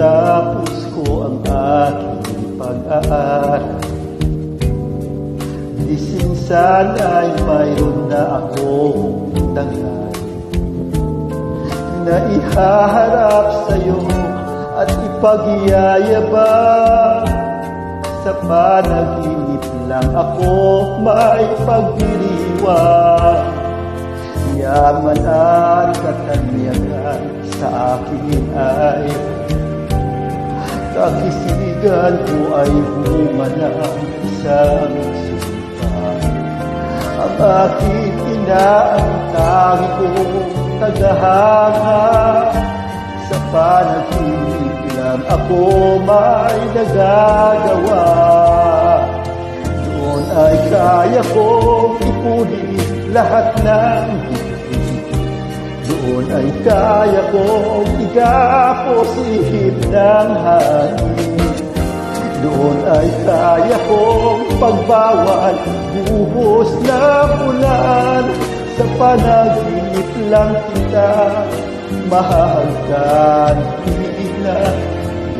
Natapos ko ang aking pag-aaral, di sinsan ay mayroon na akong tanggap na ihaharap sa'yo at ipagyayabang. Sa panaginip lang ako may pagdiriwang. Yaman at katanyagan sa akin ay kakisigan ko ay bunga ng isang sumpa. Ang aking inaantang kong tagahanga, sa panaginip lang ako may nagagawa. Noon ay kaya kong ipunin lahat ng higpit. Doon ay kaya kong igapos ihip ng hangin. Doon ay kaya kong pagbawal buhos ng ulan. Sa panaginip lang kita mahahagkan, di na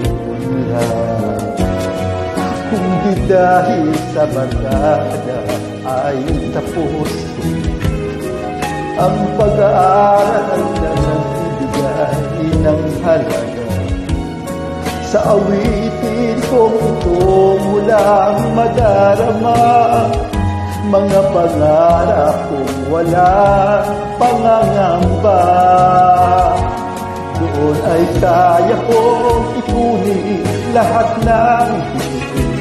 doon lang. Kung di dahil sa barkada ay tapos ang pag-aaral na nagbibigay ng halaga. Sa awitin kong ito mulang madarama, mga pangarap kong walang pangangamba. Doon ay kaya kong ipunin lahat ng higpit.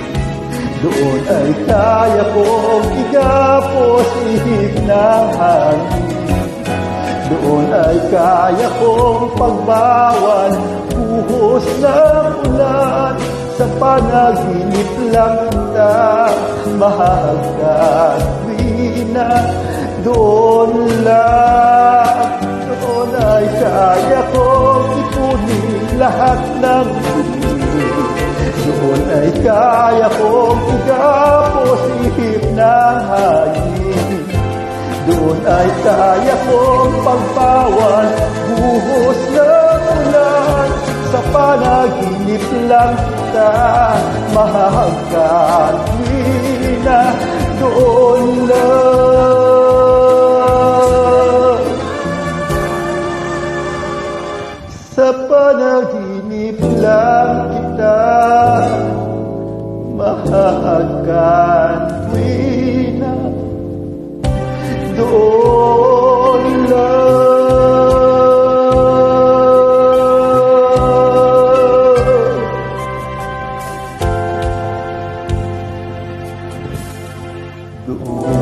Doon ay kaya kong igapos ihip ng hangin. Doon ay kaya kong pagbawal buhos ng ulan. Sa panaginip lang kita mahahagkan, di na doon lang. Doon ay kaya kong ipunin lahat ng higpit. Doon ay kaya kong igapos ihip ng hangin. Doon ay kaya kong pagbawal buhos ng ulan. Sa panaginip lang kita mahahagkan, di na doon lang. Sa panaginip lang kita mahahagkan, di na doon lang. Doon